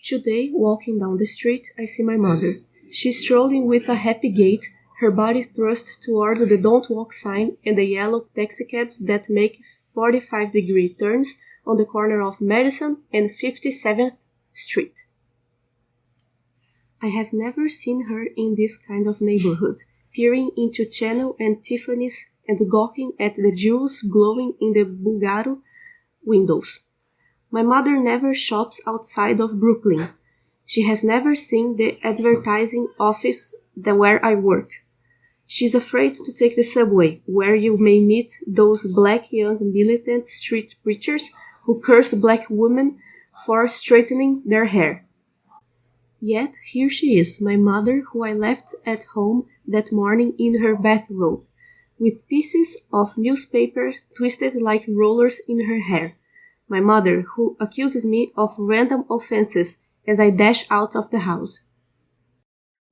Today, walking down the street, I see my mother. She's strolling with a happy gait, her body thrust toward the don't walk sign and the yellow taxicabs that make 45-degree turns on the corner of Madison and 57th Street. I have never seen her in this kind of neighborhood, peering into Channel and Tiffany's and gawking at the jewels glowing in the Bulgaro windows. My mother never shops outside of Brooklyn. She has never seen the advertising office where I work. She's afraid to take the subway, where you may meet those black young militant street preachers who curse black women for straightening their hair. Yet here she is, my mother, who I left at home that morning in her bathrobe, with pieces of newspaper twisted like rollers in her hair. My mother, who accuses me of random offenses as I dash out of the house.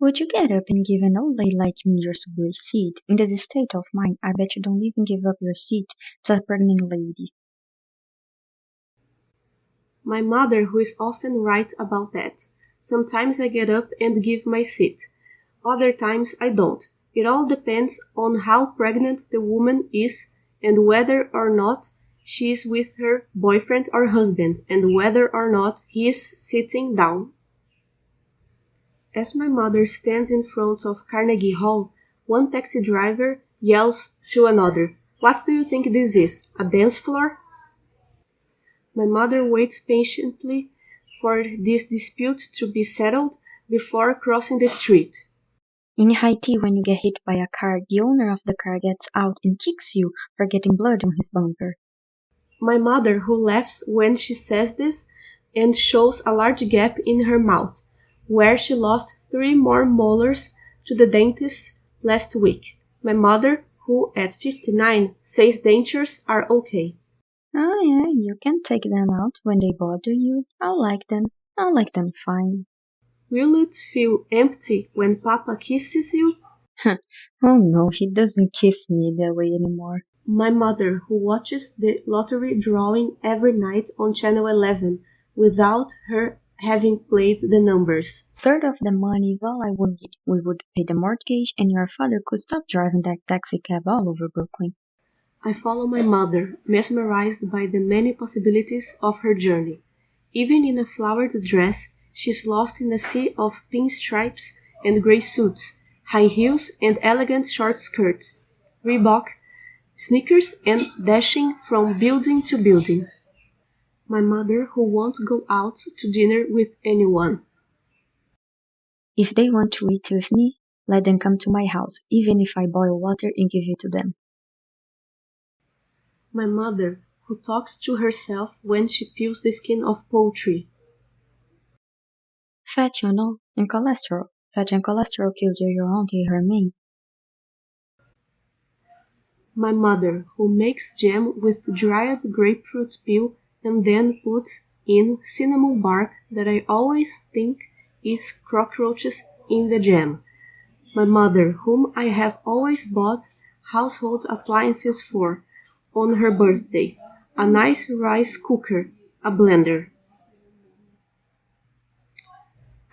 Would you get up and give an old lady like me your subway seat? In this state of mind, I bet you don't even give up your seat to a pregnant lady. My mother, who is often right about that. Sometimes I get up and give my seat. Other times I don't. It all depends on how pregnant the woman is and whether or not she is with her boyfriend or husband and whether or not he is sitting down. As my mother stands in front of Carnegie Hall, one taxi driver yells to another, "What do you think this is, a dance floor?" My mother waits patiently for this dispute to be settled before crossing the street. In Haiti, when you get hit by a car, the owner of the car gets out and kicks you for getting blood on his bumper. My mother, who laughs when she says this and shows a large gap in her mouth, where she lost 3 more molars to the dentist last week. My mother, who at 59 says dentures are okay. Oh yeah, you can take them out when they bother you. I like them fine. Will it feel empty when Papa kisses you? Oh no, he doesn't kiss me that way anymore. My mother, who watches the lottery drawing every night on Channel 11 without her having played the numbers. Third of the money is all I would need. We would pay the mortgage and your father could stop driving that taxi cab all over Brooklyn. I follow my mother, mesmerized by the many possibilities of her journey. Even in a flowered dress, she's lost in a sea of pinstripes and gray suits, high heels and elegant short skirts, Reebok, sneakers and dashing from building to building. My mother, who won't go out to dinner with anyone. If they want to eat with me, let them come to my house, even if I boil water and give it to them. My mother, who talks to herself when she peels the skin of poultry. Fat, you know, and cholesterol. Fat and cholesterol killed your auntie Hermine. My mother, who makes jam with dried grapefruit peel and then puts in cinnamon bark that I always think is cockroaches in the jam. My mother, whom I have always bought household appliances for, on her birthday, a nice rice cooker, a blender.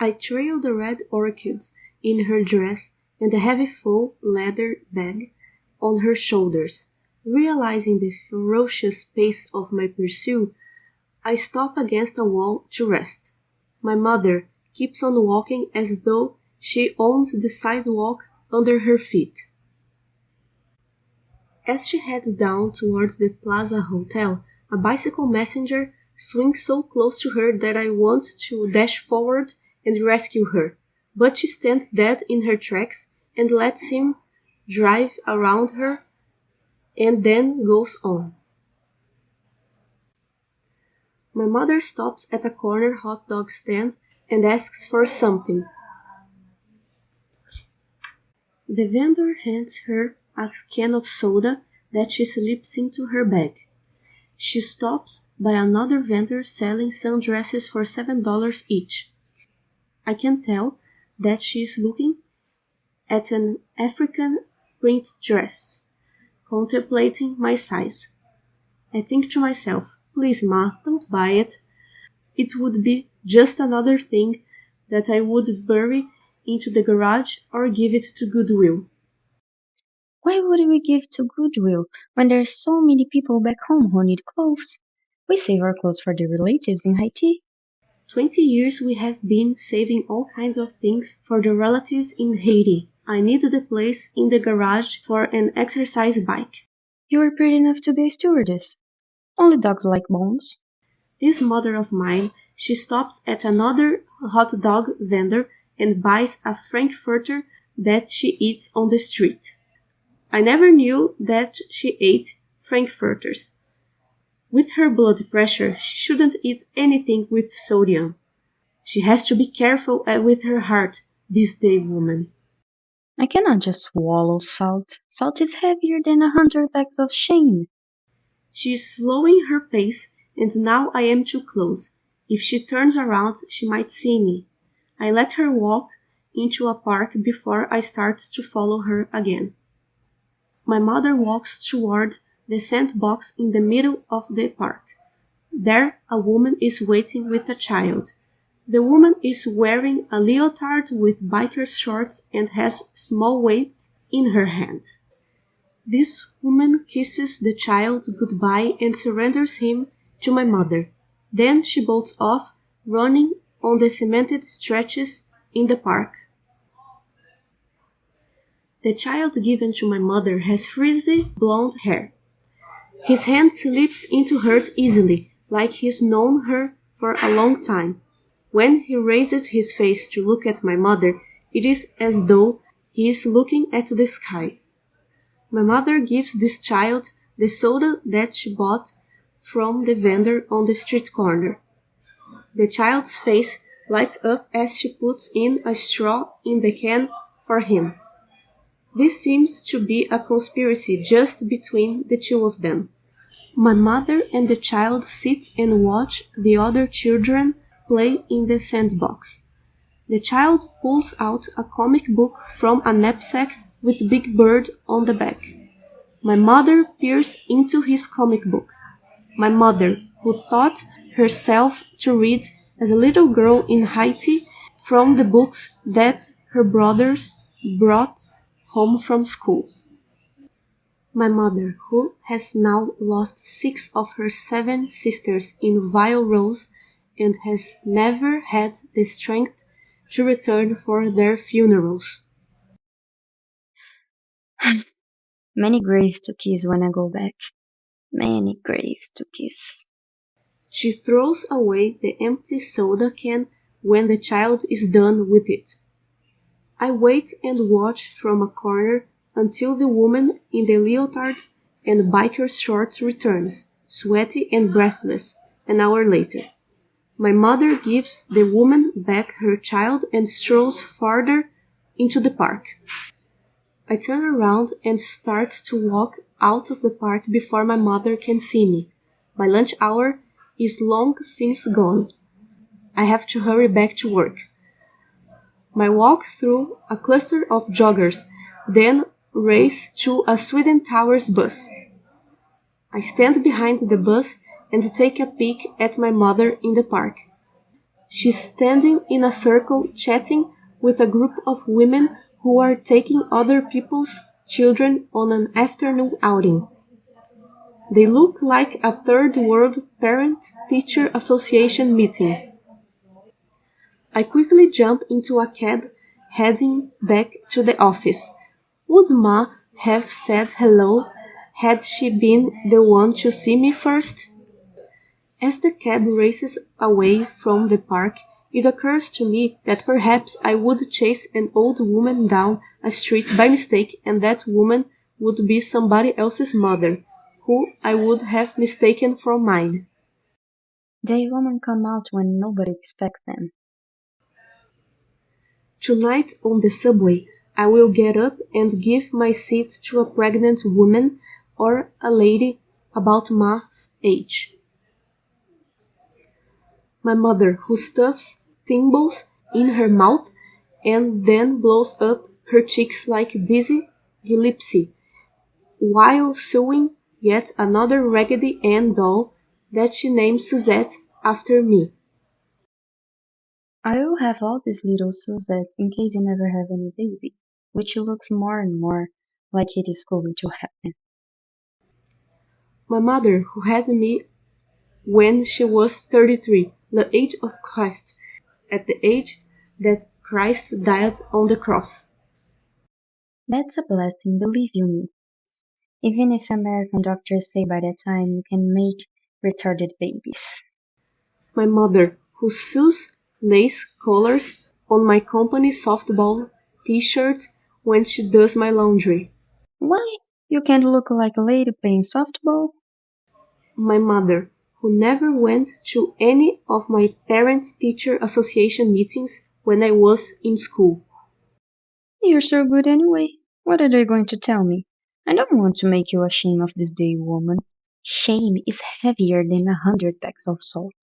I trail the red orchids in her dress and the heavy full leather bag on her shoulders. Realizing the ferocious pace of my pursuit, I stop against a wall to rest. My mother keeps on walking as though she owns the sidewalk under her feet. As she heads down towards the Plaza Hotel, a bicycle messenger swings so close to her that I want to dash forward and rescue her, but she stands dead in her tracks and lets him drive around her and then goes on. My mother stops at a corner hot dog stand and asks for something. The vendor hands her a can of soda that she slips into her bag. She stops by another vendor selling sundresses for $7 each. I can tell that she is looking at an African print dress, contemplating my size. I think to myself, please ma, don't buy it. It would be just another thing that I would bury into the garage or give it to Goodwill. Why would we give to Goodwill when there are so many people back home who need clothes? We save our clothes for the relatives in Haiti. 20 years we have been saving all kinds of things for the relatives in Haiti. I need the place in the garage for an exercise bike. You are pretty enough to be a stewardess. Only dogs like bones. This mother of mine, she stops at another hot dog vendor and buys a frankfurter that she eats on the street. I never knew that she ate frankfurters. With her blood pressure, she shouldn't eat anything with sodium. She has to be careful with her heart, this day woman. I cannot just swallow salt. Salt is heavier than 100 bags of shame. She is slowing her pace, and now I am too close. If she turns around, she might see me. I let her walk into a park before I start to follow her again. My mother walks toward the sandbox in the middle of the park. There, a woman is waiting with a child. The woman is wearing a leotard with biker shorts and has small weights in her hands. This woman kisses the child goodbye and surrenders him to my mother. Then she bolts off, running on the cemented stretches in the park. The child given to my mother has frizzy blonde hair. His hand slips into hers easily, like he's known her for a long time. When he raises his face to look at my mother, it is as though he is looking at the sky. My mother gives this child the soda that she bought from the vendor on the street corner. The child's face lights up as she puts in a straw in the can for him. This seems to be a conspiracy just between the two of them. My mother and the child sit and watch the other children play in the sandbox. The child pulls out a comic book from a knapsack with Big Bird on the back. My mother peers into his comic book. My mother, who taught herself to read as a little girl in Haiti from the books that her brothers brought home from school. My mother, who has now lost 6 of her 7 sisters in vile rows and has never had the strength to return for their funerals. Many graves to kiss when I go back. Many graves to kiss. She throws away the empty soda can when the child is done with it. I wait and watch from a corner until the woman in the leotard and biker shorts returns, sweaty and breathless, an hour later. My mother gives the woman back her child and strolls farther into the park. I turn around and start to walk out of the park before my mother can see me. My lunch hour is long since gone. I have to hurry back to work. My walk through a cluster of joggers, then race to a Sweden Towers bus. I stand behind the bus and take a peek at my mother in the park. She's standing in a circle chatting with a group of women who are taking other people's children on an afternoon outing. They look like a third world parent-teacher association meeting. I quickly jump into a cab heading back to the office. Would Ma have said hello had she been the one to see me first? As the cab races away from the park, it occurs to me that perhaps I would chase an old woman down a street by mistake, and that woman would be somebody else's mother, who I would have mistaken for mine. They women come out when nobody expects them. Tonight on the subway, I will get up and give my seat to a pregnant woman or a lady about Ma's age. My mother, who stuffs thimbles in her mouth and then blows up her cheeks like Dizzy Gillespie, while sewing yet another Raggedy Ann doll that she named Suzette after me. I will have all these little Suzettes in case you never have any baby, which looks more and more like it is going to happen. My mother, who had me when she was 33, the age of Christ, at the age that Christ died on the cross. That's a blessing, believe you me. Even if American doctors say by that time you can make retarded babies. My mother, who sews lace collars on my company softball t-shirts when she does my laundry. Why? You can't look like a lady playing softball? My mother, who never went to any of my parent-teacher association meetings when I was in school. You're so good anyway. What are they going to tell me? I don't want to make you ashamed of this day, woman. Shame is heavier than 100 bags of salt.